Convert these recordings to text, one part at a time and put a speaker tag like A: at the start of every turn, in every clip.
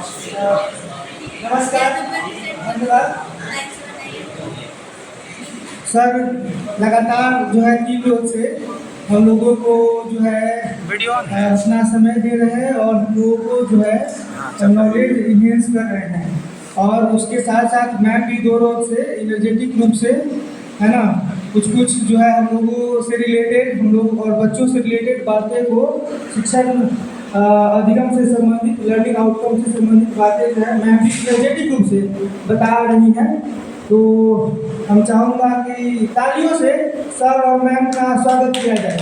A: नमस्कार, धन्यवाद सर। लगातार जो है 3 रोज से हम लोगों को जो है अपना समय दे रहे हैं और हम लोगों को जो है नॉलेज इन्हेंस कर रहे हैं। और उसके साथ साथ मैम भी 2 रोज से एनर्जेटिक रूप से है ना कुछ जो है हम लोगों से रिलेटेड, हम लोग और बच्चों से रिलेटेड बातें को शिक्षण अधिगम से संबंधित, लर्निंग आउटकम से संबंधित बातें जो है मैम भी एनर्जेटिक रूप से बता रही हैं। तो हम चाहूँगा कि तालियों से सर और मैम का स्वागत किया जाए।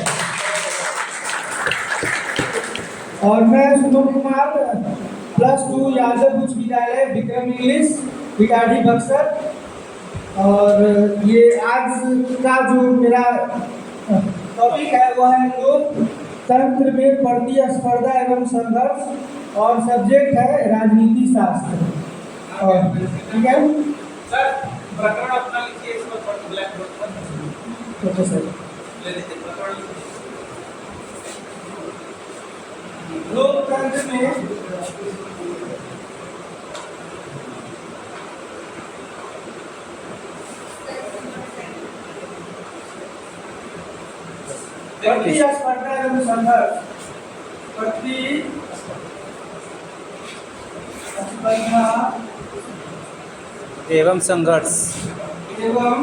A: और मैं सुमन कुमार, +2 यादव उच्च विद्यालय विक्रम इंग्लिश बिगाड़ी बक्सर। और ये आज का जो मेरा टॉपिक है वो है लोकतंत्र में प्रतिस्पर्धा एवं संघर्ष, और सब्जेक्ट है राजनीति शास्त्र। और ठीक है
B: सर, प्रकरण अपना लिखिए इस पर ब्लैक बोर्ड पर।
A: Okay sir.
B: ले लीजिए प्रकरण लिखिए।
A: लोकतंत्र में प्रतिस्पर्धा एवं संघर्ष, प्रतिस्पर्धा
C: एवं संघर्ष
A: एवं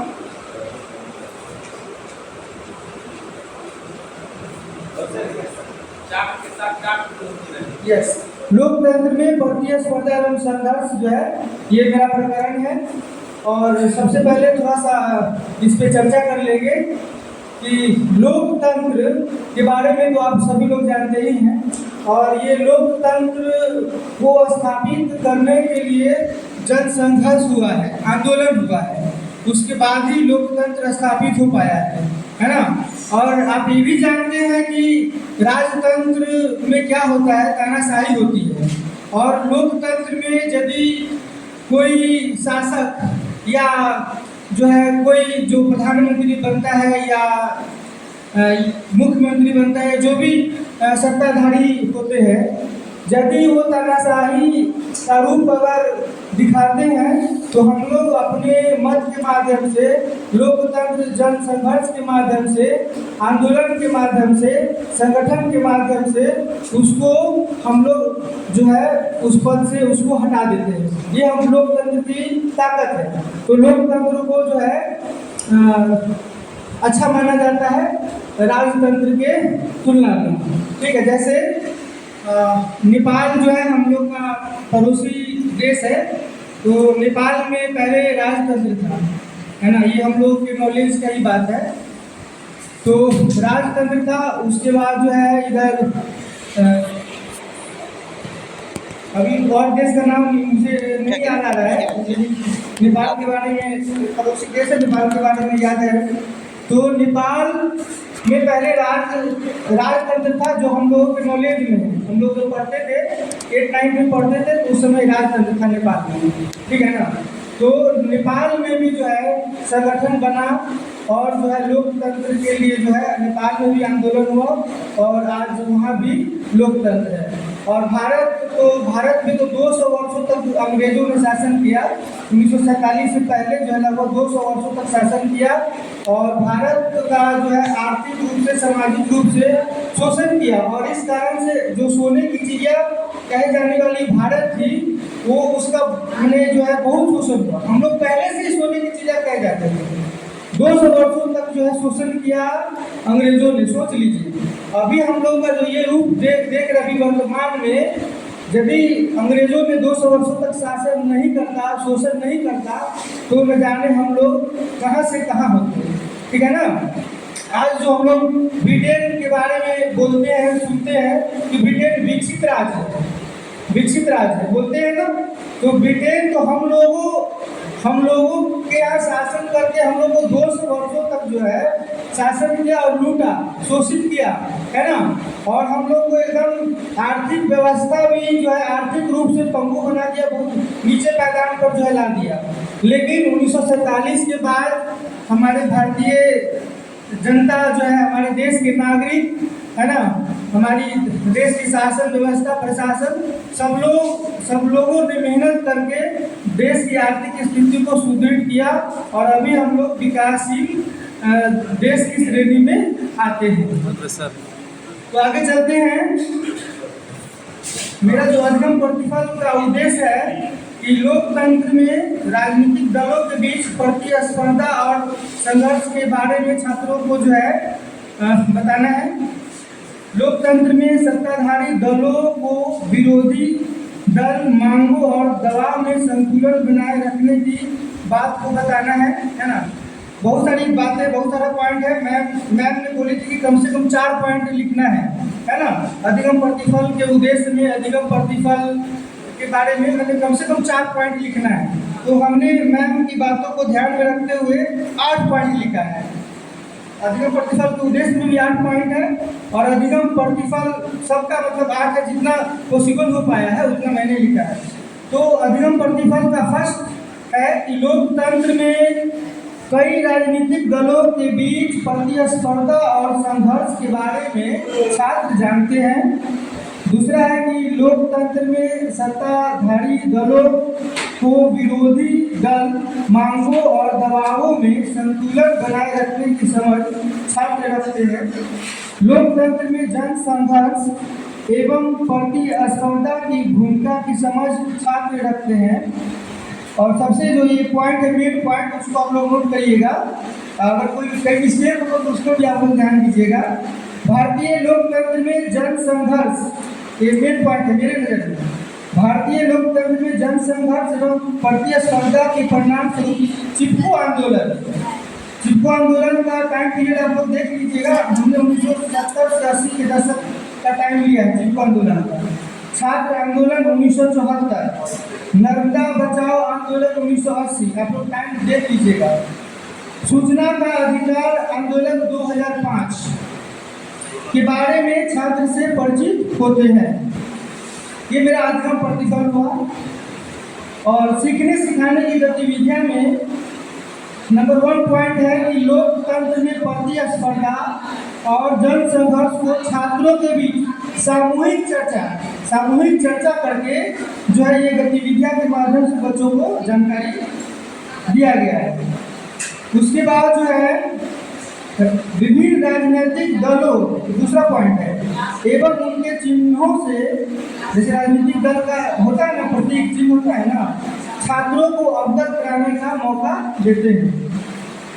A: यस लोकतंत्र में प्रतिस्पर्धा एवं संघर्ष जो है ये मेरा प्रकरण है। और सबसे पहले थोड़ा सा इस पे चर्चा कर लेंगे कि लोकतंत्र के बारे में तो आप सभी लोग जानते ही हैं। और ये लोकतंत्र को स्थापित करने के लिए जनसंघर्ष हुआ है, आंदोलन हुआ है, उसके बाद ही लोकतंत्र स्थापित हो पाया है ना। और आप ये भी जानते हैं कि राजतंत्र में क्या होता है, तानाशाही होती है। और लोकतंत्र में यदि कोई शासक या जो है कोई जो प्रधानमंत्री बनता है या मुख्यमंत्री बनता है, जो भी सत्ताधारी होते हैं, यदि वो तानाशाही का रूप अगर दिखाते हैं तो हम लोग अपने मत के माध्यम से, लोकतंत्र जनसंघर्ष के माध्यम से, आंदोलन के माध्यम से, संगठन के माध्यम से उसको हम लोग जो है उस पद से उसको हटा देते हैं। ये हम लोकतंत्र की ताकत है। तो लोकतंत्र को जो है अच्छा माना जाता है राजतंत्र के तुलना में। ठीक है, जैसे नेपाल जो है हम लोग का पड़ोसी देश है। तो नेपाल में पहले राजतंत्र था, है ना, ये हम लोग के नॉलेज का ही बात है। तो राजतंत्र था, उसके बाद जो है इधर अभी और देश का नाम मुझे नहीं याद आ रहा है। नेपाल के बारे में, पड़ोसी देश है, नेपाल के बारे में याद है। तो नेपाल में पहले राजतंत्र था, जो हम लोगों के नॉलेज में है। हम लोग जो पढ़ते थे 8-9 में पढ़ते थे, तो उस समय राजतंत्र था नेपाल में। ठीक है ना। तो नेपाल में भी जो है संगठन बना और जो है लोकतंत्र के लिए जो है नेपाल में भी आंदोलन हुआ और आज वहाँ भी लोकतंत्र है। और भारत में तो 200 वर्षों तक अंग्रेजों ने शासन किया। 1947 से पहले जो है लगभग 200 वर्षों तक शासन किया। और भारत का जो है आर्थिक रूप से, सामाजिक रूप से शोषण किया। और इस कारण से जो सोने की चिड़िया कहे जाने वाली भारत थी, वो उसका हमने जो है बहुत शोषण हुआ। हम लोग पहले से ही सोने की चिड़िया कहे जाते थे। 200 वर्षों तक जो है शोषण किया अंग्रेजों ने। सोच लीजिए, अभी हम लोग का जो ये रूप देख रहे वर्तमान में, यदि अंग्रेजों ने 200 वर्षों तक शासन नहीं करता, शोषण नहीं करता, तो न जाने हम लोग कहाँ से कहाँ होते। ठीक है ना। आज जो हम लोग ब्रिटेन के बारे में बोलते हैं, सुनते हैं कि ब्रिटेन विकसित राज्य है, विकसित राज्य है बोलते हैं ना। तो ब्रिटेन तो हम लोगों के यहाँ शासन करके हम लोग को 200 वर्षों तक जो है शासन किया और लूटा, शोषित किया, है ना। और हम लोग को एकदम आर्थिक व्यवस्था भी जो है आर्थिक रूप से पंगु बना दिया, बहुत नीचे पैदान पर जो है ला दिया। लेकिन 1947 के बाद हमारे भारतीय जनता जो है, हमारे देश के नागरिक है ना, हमारी देश की शासन व्यवस्था प्रशासन सब लोगों ने मेहनत करके देश की आर्थिक स्थिति को सुदृढ़ किया और अभी हम लोग विकासशील देश की श्रेणी में आते हैं। तो आगे चलते हैं। मेरा जो अधिगम प्रतिफल का उद्देश्य है कि लोकतंत्र में राजनीतिक दलों के बीच प्रतिस्पर्धा और संघर्ष के बारे में छात्रों को जो है बताना है। लोकतंत्र में सत्ताधारी दलों को विरोधी दल मांगों और दबाव में संतुलन बनाए रखने की बात को बताना है ना। बहुत सारी बातें, बहुत सारा पॉइंट है। मैम ने बोली थी कि कम से कम 4 पॉइंट लिखना है ना। अधिगम प्रतिफल के उद्देश्य में अधिगम प्रतिफल के बारे में मैंने कम से कम 4 पॉइंट लिखना है। तो हमने मैम की बातों को ध्यान में रखते हुए 8 पॉइंट लिखा है। अधिगम प्रतिफल के उद्देश्य में भी 8 पॉइंट है और अधिगम प्रतिफल सबका मतलब 8 है, जितना पॉसिबल हो पाया है उतना मैंने लिखा है। तो अधिगम प्रतिफल का फर्स्ट है कि लोकतंत्र में कई राजनीतिक दलों के बीच प्रतिस्पर्धा और संघर्ष के बारे में छात्र जानते हैं। दूसरा है कि लोकतंत्र में सत्ताधारी दलों को विरोधी दल मांगों और दबावों में संतुलन बनाए रखने की समझ छात्र रखते हैं। लोकतंत्र में जन संघर्ष एवं प्रतिस्पर्धा की भूमिका की समझ छात्र रखते हैं। और सबसे जो ये पॉइंट है, मेन पॉइंट, उसको आप लोग नोट करिएगा। अगर कोई कहीं मिस्टेक हो तो उसको भी आप लोग ध्यान दीजिएगा। भारतीय लोकतंत्र में जन संघर्ष, ये मेन पॉइंट है मेरे नजर में। भारतीय लोकतंत्र में जन संघर्ष एवं प्रतिस्पर्धा के परिणाम स्वरूप चिपको आंदोलन का टाइम पीरियड आप लोग देख लीजिएगा। हमने 1970 से 80 के दशक का टाइम लिया है चिपको आंदोलन का। छात्र आंदोलन 1974, नर्मदा बचाओ आंदोलन 1980, आप लोग टाइम देख लीजिएगा। सूचना का अधिकार आंदोलन 2005 के बारे में छात्र से परिचित होते हैं। ये मेरा अधिगम प्रतिफल हुआ। और सीखने सिखाने की गतिविधियां में नंबर 1 पॉइंट है कि लोकतंत्र में प्रतिस्पर्धा और जन संघर्ष को छात्रों के बीच सामूहिक चर्चा करके जो है ये गतिविधियां के माध्यम से बच्चों को जानकारी दिया गया है। उसके बाद जो है विभिन्न राजनीतिक दलों, दूसरा पॉइंट है, एवं उनके चिन्हों से, जैसे राजनीतिक दल का होता है ना, प्रतीक चिन्ह होता है ना, छात्रों को अवगत कराने का मौका देते हैं।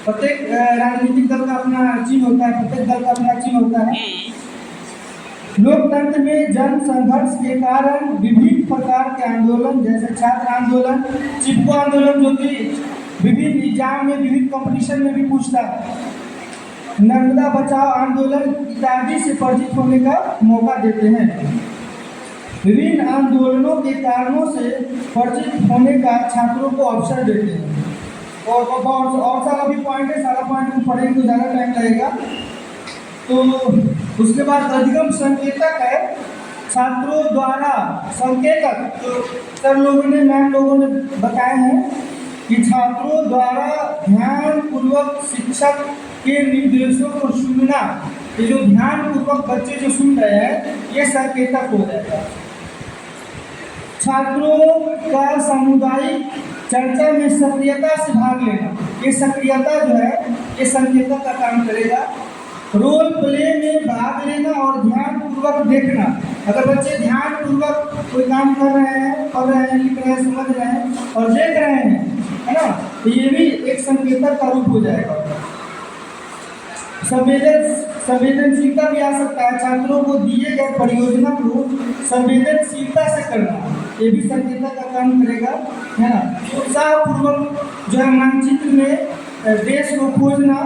A: प्रत्येक राजनीतिक दल का अपना चिन्ह होता है, प्रत्येक दल का अपना चिन्ह होता है। लोकतंत्र में जन संघर्ष के कारण विभिन्न प्रकार के आंदोलन, जैसे छात्र आंदोलन, चिपको आंदोलन, जो कि विभिन्न एग्जाम में, विभिन्न कंपटीशन में भी पूछता है, नर्मदा बचाओ आंदोलन इत्यादि से परिचित होने का मौका देते हैं। विभिन्न आंदोलनों के कारणों से परिचित होने का छात्रों को अवसर देते हैं। और सारा भी पॉइंट है, सारा पॉइंट में पढ़ेंगे तो ज़्यादा टाइम लगेगा। तो उसके बाद अधिगम संकेतक है, छात्रों द्वारा संकेतक, तो सर लोगों ने, मैम लोगों ने बताए हैं कि छात्रों द्वारा ध्यानपूर्वक शिक्षक के निर्देशों को सुनना, ये जो ध्यानपूर्वक बच्चे जो सुन रहे हैं ये संकेतक हो जाएगा। छात्रों का सामुदायिक चर्चा में सक्रियता से भाग लेना, ये सक्रियता जो है ये संकेतक का काम करेगा। रोल प्ले में भाग लेना और ध्यानपूर्वक देखना, अगर बच्चे ध्यानपूर्वक कोई काम कर रहे हैं, पढ़ रहे हैं, लिख रहे हैं, समझ रहे हैं और देख रहे हैं, है ना, तो ये भी एक संकेतक का रूप हो जाएगा। संवेदनशीलता भी आ सकता है, छात्रों को दिए गए परियोजना को संवेदनशीलता से करना, ये भी संकेतक का काम करेगा, है ना। उत्साहपूर्वक जो है मानचित्र में देश को खोजना,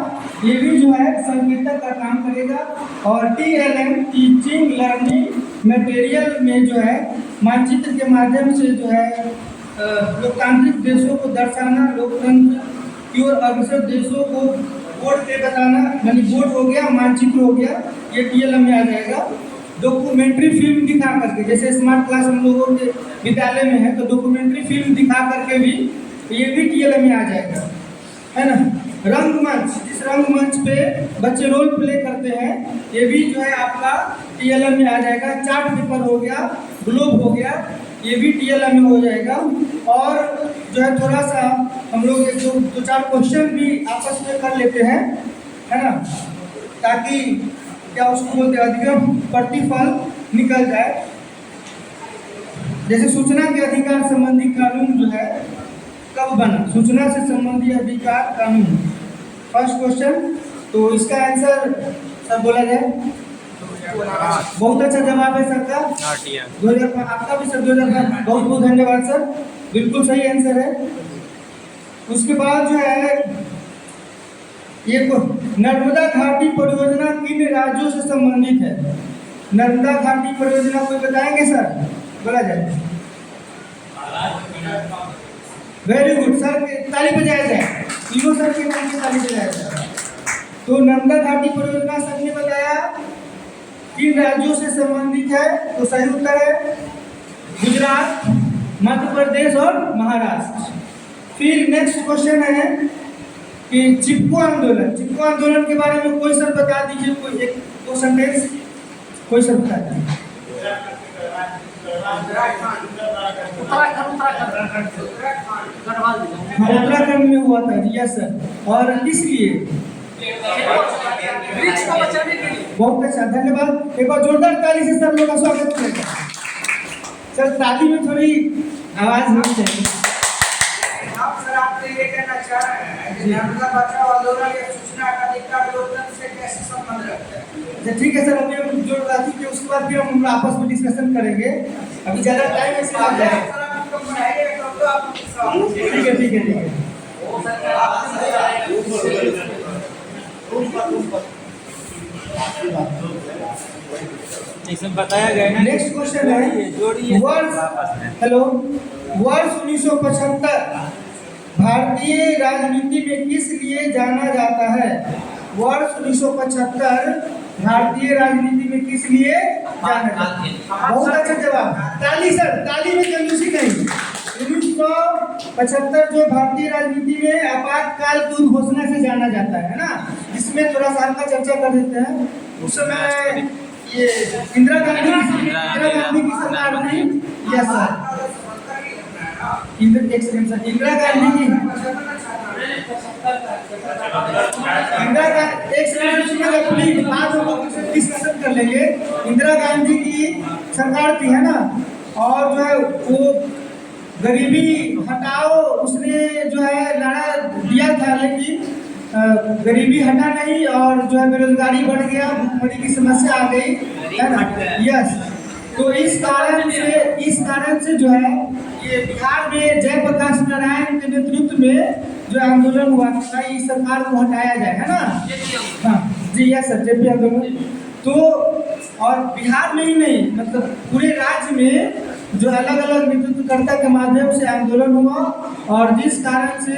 A: ये भी जो है संकेतक का काम करेगा। और TLM टीचिंग लर्निंग मटेरियल में जो है मानचित्र के माध्यम से जो है लोकतांत्रिक देशों को दर्शाना, लोकतंत्र की ओर अग्रसर देशों को बोर्ड पे बताना, यानी बोर्ड हो गया, मानचित्र हो गया, ये TLM में आ जाएगा। डॉक्यूमेंट्री फिल्म दिखा करके, जैसे स्मार्ट क्लास हम लोगों के विद्यालय में है, तो डॉक्यूमेंट्री फिल्म दिखा करके भी ये भी TLM में आ जाएगा, है ना। रंगमंच, जिस रंगमंच पे बच्चे रोल प्ले करते हैं, ये भी जो है आपका TLM में आ जाएगा। चार्ट पेपर हो गया, ग्लोब हो गया, ये भी TLM में हो जाएगा। और जो है थोड़ा सा हम लोग एक दो चार क्वेश्चन भी आपस में कर लेते हैं, है ना, ताकि क्या उसको बोलते हैं अधिगम प्रतिफल निकल जाए। जैसे सूचना के अधिकार संबंधी कानून जो है कब बना? सूचना से संबंधी अधिकार कानून, फर्स्ट क्वेश्चन। तो इसका आंसर सर बोला जाए। बहुत अच्छा जवाब है सर का, 2005। आपका भी सर 2005। बहुत बहुत धन्यवाद सर, बिल्कुल सही आंसर है। उसके बाद जो है ये नर्मदा घाटी परियोजना किन राज्यों से संबंधित है? नर्मदा घाटी परियोजना कोई बताएंगे सर? बोला जाए। वेरी गुड सर, ताली बजाया जाए, तीनों सर के नाम की ताली बजाया जाए। तो नर्मदा घाटी परियोजना सर ने बताया किन राज्यों से संबंधित है, तो सही उत्तर है गुजरात, मध्य प्रदेश और महाराष्ट्र। फिर नेक्स्ट क्वेश्चन है कि चिपको आंदोलन, चिपको आंदोलन के बारे में कोई सर बता दीजिए, कोई एक दो सेंटेंस कोई सर बता दीजिए। उत्तराखंड में हुआ था, यस सर। और किस लिए?
B: वृक्ष को बचाने के लिए।
A: बहुत अच्छा, धन्यवाद। एक बार जोरदार ताली से सर लोग का स्वागत करेंगे। सर ताली में थोड़ी आवाज होनी चाहिए।
B: सर आपसे ये कहना चाह रहे हैं कि नर्मदा बचाओ आंदोलन या सूचना का अधिकार लोकतंत्र से कैसे संबंध रखता है?
A: ठीक है सर, अभी हम जोड़ रखी के उसके बाद फिर हम आपस में डिस्कशन करेंगे। अभी ज़्यादा टाइम ऐसे लग जाएगा। ठीक है ठीक है ठीक है।
C: इसमें बताया गया है।
A: नेक्स्ट क्वेश्चन है वर्ष, हेलो, वर्ष 1975 भारतीय राजनीति में किस लिए जाना जाता है? वर्ष 1975 भारतीय राजनीति में किस लिए जाना जाता है? बहुत अच्छा जवाब, ताली सर, ताली में कंजूसी नहीं। 1975 जो भारतीय राजनीति में आपातकाल की घोषणा से जाना जाता है ना, इसमें थोड़ा सा हल्का चर्चा कर देते हैं। उस समय ये इंदिरा गांधी की सरकार थी, यस सर। इंदिरा गांधी की प्लीज आज हम लोग डिस्कशन कर लेंगे। इंदिरा गांधी की सरकार थी, है ना, और जो है वो गरीबी हटाओ उसने जो है नारा दिया था, लेकिन गरीबी हटा नहीं और जो है बेरोजगारी बढ़ गया, भूखमरी की समस्या आ गई, है ना, यस। तो इस कारण से जो है ये बिहार में जयप्रकाश नारायण के नेतृत्व में जो आंदोलन हुआ था, इस सरकार को हटाया जाए, है ना। हाँ जी, यस सर, जेपी आंदोलन। तो और बिहार में ही नहीं, मतलब पूरे राज्य में जो अलग अलग नेतृत्वकर्ता के माध्यम से आंदोलन हुआ, और जिस कारण से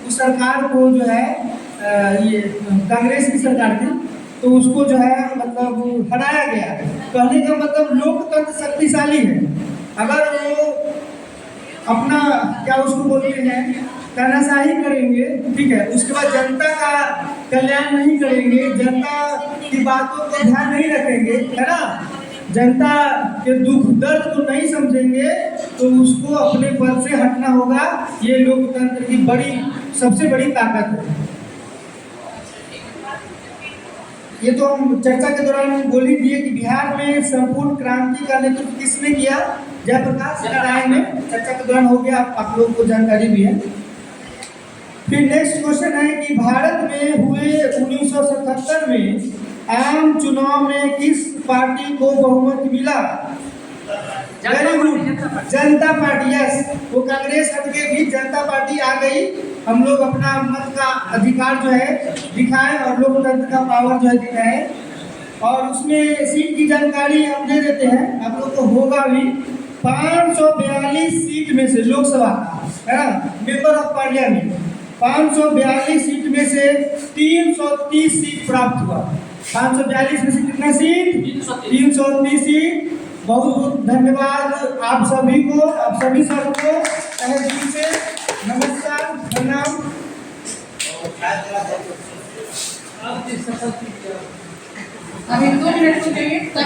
A: उस सरकार को जो है ये कांग्रेस की सरकार थी, तो उसको जो है मतलब हटाया गया। कहने का मतलब लोकतंत्र शक्तिशाली है, अगर वो अपना क्या उसको बोलते हैं तानाशाही करेंगे, ठीक है, उसके बाद जनता का कल्याण नहीं करेंगे, जनता की बातों को ध्यान नहीं रखेंगे, है ना, जनता के दुख दर्द को नहीं समझेंगे, तो उसको अपने पद से हटना होगा। ये लोकतंत्र की सबसे बड़ी ताकत है। ये तो हम चर्चा के दौरान बोल ही दिए कि बिहार में संपूर्ण क्रांति का नेतृत्व किसने किया? जयप्रकाश नारायण ने। चर्चा के दौरान हो गया, आप लोगों को जानकारी भी है। फिर नेक्स्ट क्वेश्चन है कि भारत में हुए 1977 में आम चुनाव में किस पार्टी को बहुमत मिला? वेरी गुड, जनता पार्टी, यस। वो कांग्रेस हट के भी जनता पार्टी आ गई। हम लोग अपना मत का अधिकार जो है दिखाएं और लोकतंत्र का पावर जो है दिखाएं। और उसमें सीट की जानकारी हम दे देते हैं, आप लोग को होगा भी। 542 सीट में से लोकसभा, है ना, मेंबर ऑफ पार्लियामेंट, 542 सीट में से 330 सीट प्राप्त हुआ। 542 में से कितना सीट? 330 सीट। बहुत बहुत धन्यवाद आप सभी को, आप सभी सर को तहे दिल से नमस्कार, प्रणाम।
C: अभी 2 मिनट रुकेंगे तब